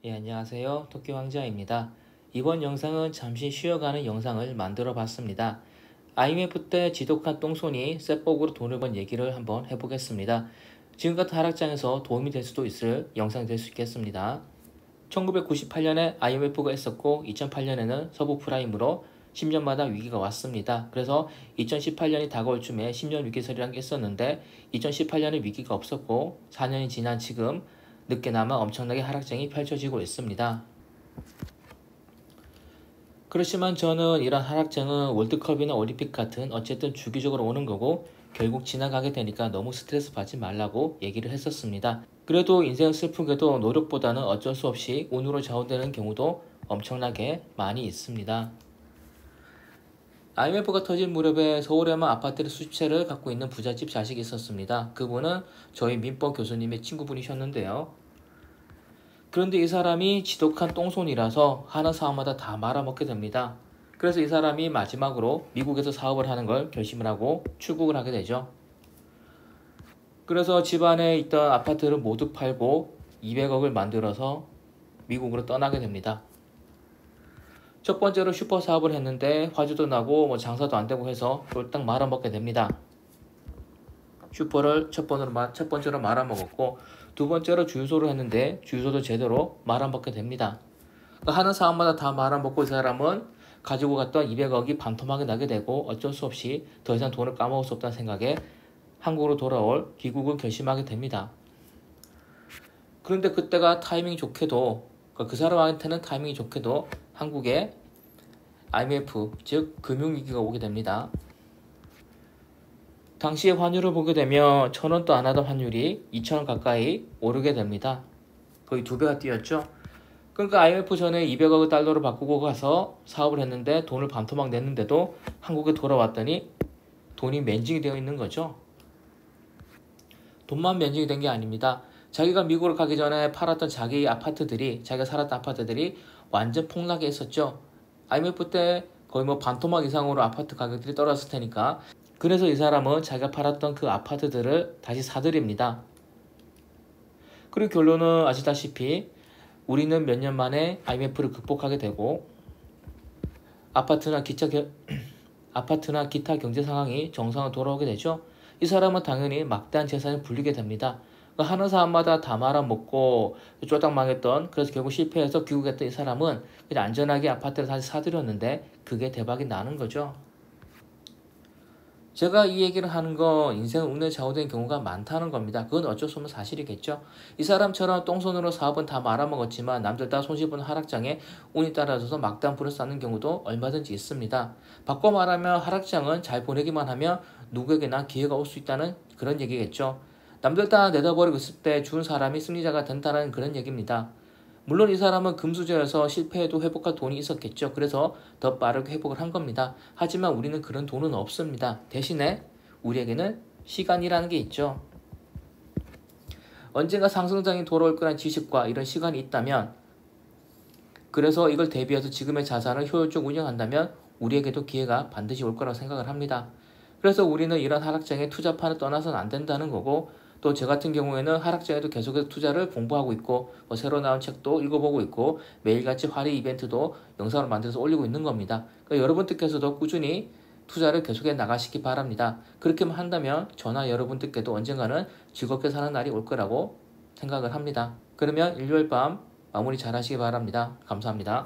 예, 안녕하세요. 토끼 왕자입니다. 이번 영상은 잠시 쉬어가는 영상을 만들어 봤습니다. IMF 때 지독한 똥손이 쌔복으로 돈을 번 얘기를 한번 해보겠습니다. 지금 같은 하락장에서 도움이 될 수도 있을 영상이 될 수 있겠습니다. 1998년에 IMF가 있었고 2008년에는 서브프라임으로 10년마다 위기가 왔습니다. 그래서 2018년이 다가올 쯤에 10년 위기설이라는 게 있었는데 2018년에 위기가 없었고 4년이 지난 지금 늦게나마 엄청나게 하락장이 펼쳐지고 있습니다. 그렇지만 저는 이런 하락장은 월드컵이나 올림픽 같은 어쨌든 주기적으로 오는 거고 결국 지나가게 되니까 너무 스트레스 받지 말라고 얘기를 했었습니다. 그래도 인생은 슬프게도 노력보다는 어쩔 수 없이 운으로 좌우되는 경우도 엄청나게 많이 있습니다. IMF가 터질 무렵에 서울에만 아파트를 수십 채를 갖고 있는 부잣집 자식이 있었습니다. 그분은 저희 민법 교수님의 친구분이셨는데요. 그런데 이 사람이 지독한 똥손이라서 하는 사업마다 다 말아먹게 됩니다. 그래서 이 사람이 마지막으로 미국에서 사업을 하는 걸 결심을 하고 출국을 하게 되죠. 그래서 집안에 있던 아파트를 모두 팔고 200억을 만들어서 미국으로 떠나게 됩니다. 첫 번째로 슈퍼 사업을 했는데 화주도 나고 장사도 안 되고 해서 쫄딱 말아먹게 됩니다. 슈퍼를 첫 번째로 말아먹었고 두 번째로 주유소를 했는데 주유소도 제대로 말아먹게 됩니다. 그러니까 하는 사업마다 다 말아먹고 이 사람은 가지고 갔던 200억이 반토막이 나게 되고 어쩔 수 없이 더 이상 돈을 까먹을 수 없다는 생각에 한국으로 돌아올 귀국을 결심하게 됩니다. 그런데 그때가 타이밍이 좋게도 그 사람한테는 타이밍이 좋게도 한국에 IMF 즉 금융위기가 오게 됩니다. 당시의 환율을 보게 되면 1,000원도 안 하던 환율이 2,000원 가까이 오르게 됩니다. 거의 2배가 뛰었죠. 그러니까 IMF 전에 200억 달러로 바꾸고 가서 사업을 했는데 돈을 반토막 냈는데도 한국에 돌아왔더니 돈이 맨징이 되어 있는 거죠. 돈만 맨징이 된 게 아닙니다. 자기가 미국을 가기 전에 팔았던 자기가 살았던 아파트들이 완전 폭락해 있었죠. IMF 때 거의 반토막 이상으로 아파트 가격들이 떨어졌을 테니까 그래서 이 사람은 자기가 팔았던 그 아파트들을 다시 사들입니다. 그리고 결론은 아시다시피 우리는 몇 년 만에 IMF를 극복하게 되고 아파트나 기타 경제 상황이 정상으로 돌아오게 되죠. 이 사람은 당연히 막대한 재산을 불리게 됩니다. 하는 사람마다 다 말아먹고 쫄딱 망했던 그래서 결국 실패해서 귀국했던 이 사람은 그냥 안전하게 아파트를 다시 사들였는데 그게 대박이 나는 거죠. 제가 이 얘기를 하는 건 인생은 운에 좌우된 경우가 많다는 겁니다. 그건 어쩔 수 없는 사실이겠죠. 이 사람처럼 똥손으로 사업은 다 말아먹었지만 남들 다 손실보는 하락장에 운이 따라줘서 막대한 불을 쌓는 경우도 얼마든지 있습니다. 바꿔 말하면 하락장은 잘 보내기만 하면 누구에게나 기회가 올 수 있다는 그런 얘기겠죠. 남들 다 내다버리고 있을 때 준 사람이 승리자가 된다는 그런 얘기입니다. 물론 이 사람은 금수저여서 실패해도 회복할 돈이 있었겠죠. 그래서 더 빠르게 회복을 한 겁니다. 하지만 우리는 그런 돈은 없습니다. 대신에 우리에게는 시간이라는 게 있죠. 언젠가 상승장이 돌아올 거란 지식과 이런 시간이 있다면 그래서 이걸 대비해서 지금의 자산을 효율적으로 운영한다면 우리에게도 기회가 반드시 올 거라고 생각을 합니다. 그래서 우리는 이런 하락장에 투자판을 떠나서는 안 된다는 거고 또 저 같은 경우에는 하락장에도 계속해서 투자를 공부하고 있고 새로 나온 책도 읽어보고 있고 매일같이 활의 이벤트도 영상으로 만들어서 올리고 있는 겁니다. 그러니까 여러분들께서도 꾸준히 투자를 계속해 나가시기 바랍니다. 그렇게만 한다면 저나 여러분들께도 언젠가는 즐겁게 사는 날이 올 거라고 생각을 합니다. 그러면 일요일 밤 마무리 잘 하시기 바랍니다. 감사합니다.